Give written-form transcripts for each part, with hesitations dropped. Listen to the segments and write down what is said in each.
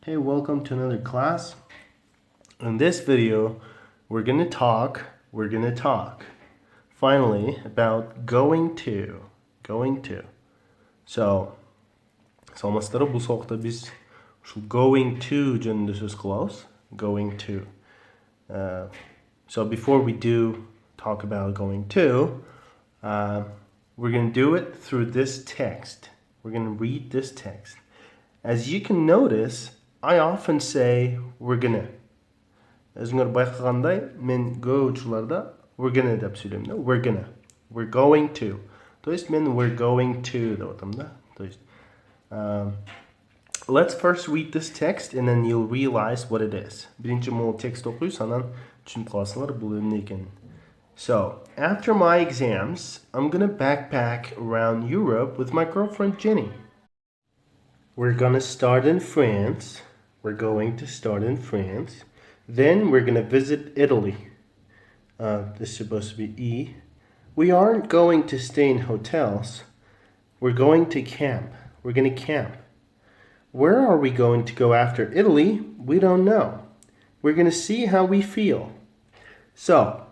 Hey, welcome to another class. In this video, we're gonna talk finally about going to. So, саламатсыздарбы, бул сабакта биз ушул going to жөнүндө сөз кылабыз. Going to. So before we do talk about going to, we're gonna do it through this text. We're gonna read this text. As you can notice, I often say we're gonna. Өзүңөр байкагандай, мен көп учурларда we're gonna деп сүйлөйм да. We're gonna. We're going to. То есть мен we're going to деп атам да. То есть let's first read this text and then you'll realize what it is. Биринчи могу текст окуйбуз, анан түшүнүп каласыңар бул эмне экенин. So, after my exams, I'm gonna backpack around Europe with my girlfriend Jenny. We're gonna start in France. We're going to start in France. Then we're gonna visit Italy. This is supposed to be E. We aren't going to stay in hotels. We're going to camp. We're gonna camp. Where are we going to go after Italy? We don't know. We're gonna see how we feel. So,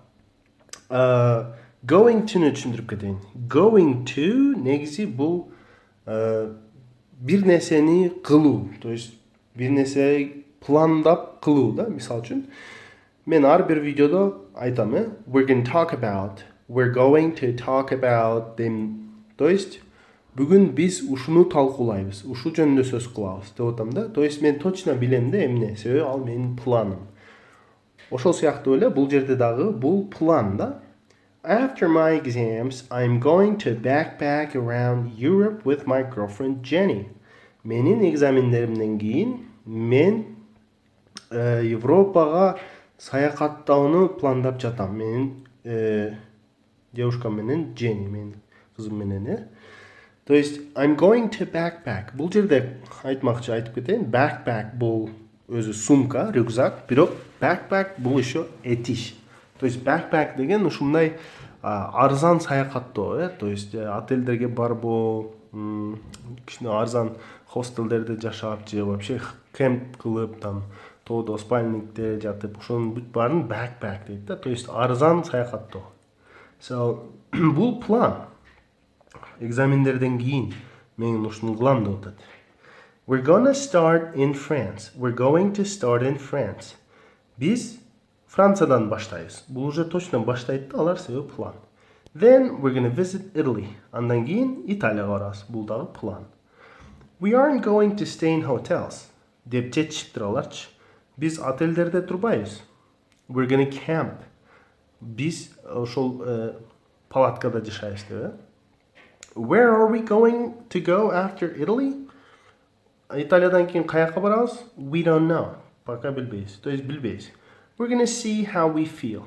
going to'nu түшүндүрүп кетейин. Going to негизи бул бир нерсени кылуу, то есть бир нерсе пландап кылуу да. Мисал үчүн мен ар бир видеодо айтам, we're going to talk about, we're going to talk about them. То есть бүгүн биз ушуну талкуулайбыз, ушу жөнүндө сөз кылабыз деп атам да. То есть мен точно билем да эмне, себеби ал менин планым. Ошол сыяктуу эле бул жерде дагы бул план да. After my exams, I'm going to backpack around Europe with my girlfriend Jenny. Менин экзамендеримден кийин мен Европага саякаттауну пландап жатам. Менин девушкам менен Jenny, менин кызым менен. То есть I'm going to backpack. Бул жерде айтмакчы айтып кетейин. Backpack бул өзү сумка, рюкзак, бирок backpack бул еще этиш. То есть backpack деген ушундай арзан саякаттоо, то есть отелдерге барбоо, кичине арзан хостелдерде жашап же вообще кемп кылып, там тоодо спальникте жатып, ошонун бүт баарын backpack дейт да. То есть арзан саякаттоо. So, бул план. Экзамендерден кийин мен ушуну кылам деп атат. We're gonna start in France. We're going to start in France. Биз Франциядан баштайбыз. Бул уже точно баштайт да алар, себеби план. Then we're gonna visit Italy. Андан кийин Италияга барабыз. Бул дагы план. We aren't going to stay in hotels. Деп жетишиптир аларчы. Биз отелдерде турбайбыз. We're gonna camp. Биз ошол палаткада жашайбыз деп. Where are we going to go after Italy? Италиядан кийин каяка барабыз? We don't know. Пока билбейбиз. То есть билбейбиз. We're gonna see how we feel.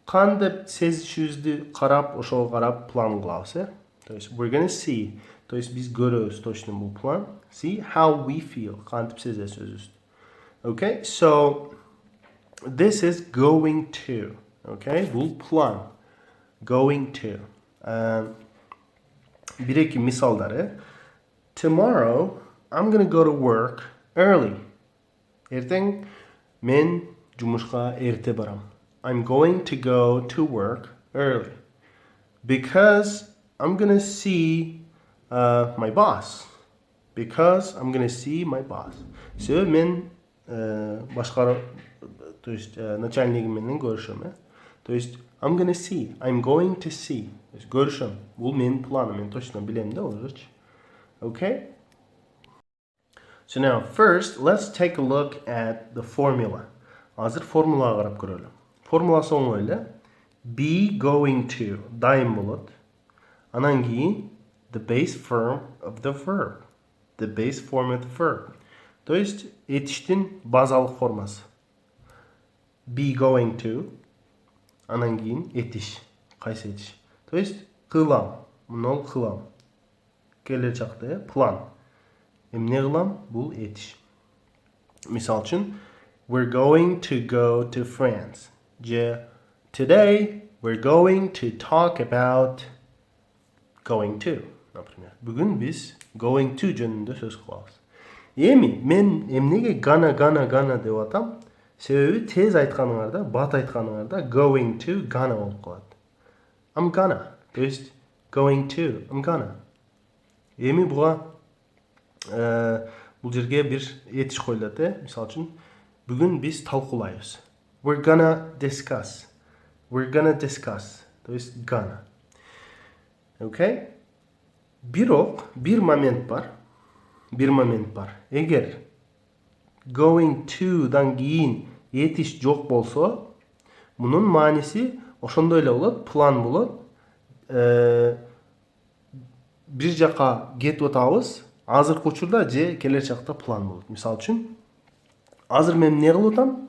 Кантип сезишибизди карап, ошого карап план кылабыз, То есть we're gonna see. То есть биз көрөбүз точно бул план. See how we feel. Кантип сезебиз өзүбүздү. Okay? So this is going to. Okay? Бул план. Going to. Бир-эки мисалдар, Tomorrow I'm gonna go to work early. Эртең мен жумушка эрте барам. I'm going to go to work early because I'm gonna see my boss. Because I'm gonna see my boss. So мен башкара, то есть начальнигим менен көрүшөм, То есть I'm gonna see. I'm going to see. То есть көрүшөм. Бул менин планым, мен точно билем да ошочу. Okay? So now first let's take a look at the formula. Азыр формулага карап көрөлү. Формуласы оңой эле. Be going to дайым болот. Анан кийин the base form of the verb. The base form of the verb. То есть этиштин базалык формасы. Be going to. Анан кийин этиш. Кайсы этиш? То есть кылам. Муну кылам. Келе чакта план. Эмне кылам? Бул этиш. Мисал үчүн we're going to go to France. Today we're going to talk about going to. Например, бүгүн биз going to жөнүндө сөз кылабыз. Эми мен эмнеге gonna деп атам? Себеби тез айтканыңарда, бат айтканыңарда going to gonna болуп калат. I'm gonna. То есть going to, I'm gonna. Эми буга бул жерге бир этиш коюлат, мисалы үчүн бүгүн биз талкуулайбыз. We're gonna discuss. We're gonna discuss. То есть gonna. Okay? Бирок бир момент бар. Эгер going to'дан кийин этиш жок болсо, мунун мааниси ошондой эле болот, план болот. Бир жака кетип атабыз, азыркы учурда же келер чакта план болот. Мисалы үчүн, азыр мен эмне кылып атам?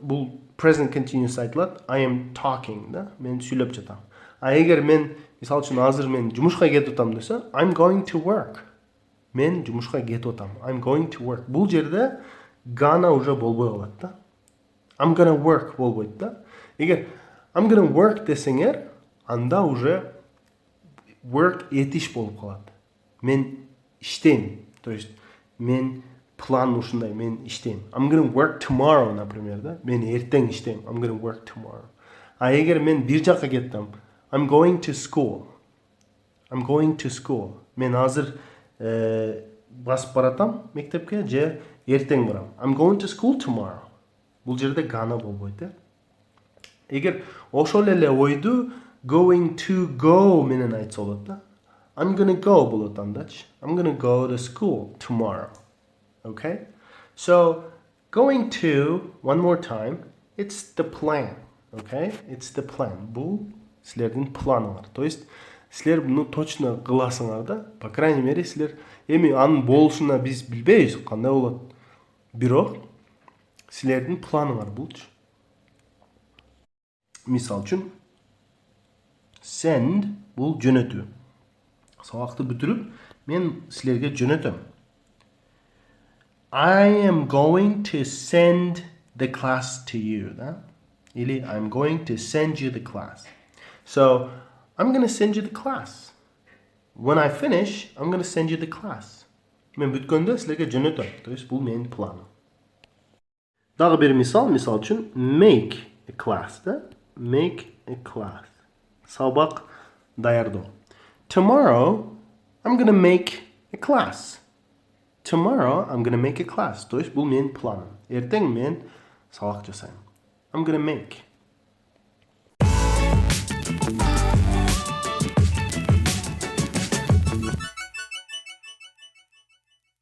Бул present continuous айтылат. I am talking, да? Мен сүйлөп жатам. Эгер мен, мисалы үчүн, азыр мен жумушка кетип атам десе, I'm going to work. Мен жумушка кетип атам. I'm going to work. Бул жерде gonna уже болбой калат да. I'm gonna work болбойт да. Эгер I'm gonna work десеңер, анда уже work этиш болуп калат. Мен иштейм. То есть мен план ушундай, мен иштейм. I'm gonna work tomorrow, например, да. Мен эртең иштейм. I'm gonna work tomorrow. Эгер мен бир жака кеттим, I'm going to school. I'm going to school. Мен азыр басып баратам мектепке, же эртең барам. I'm going to school tomorrow. Бул жерде gonna болбойт, Эгер ошол эле ойду going to go менен айтса болот да. I'm gonna go болот андачы. I'm gonna go to school tomorrow. Okay? So, going to, one more time, it's the plan. Okay? It's the plan. Бул силердин планыңар. То есть, силер буну точно кыласыңар да. По крайней мере, силер эми анын болушуна биз билбейбиз, кандай болот. Бирок, силердин планыңар булчу. Мисал үчүн, send бул жөнөтүү. Сабакты бүтүрүп, мен силерге жөнөтөм. I am going to send the class to you, да? Или I'm going to send you the class. So, I'm going to send you the class. When I finish, I'm going to send you the class. Мен бүткөндө силерге жөнөтөм. То есть бул менин планым. Дагы бир мисал үчүн make a class, да? Make a class. Сабак даярдоо. Tomorrow, I'm going to make a class. Tomorrow, I'm going to make a class. То есть бул менин планым. Эртең мен сабак жасайм. I'm going to make.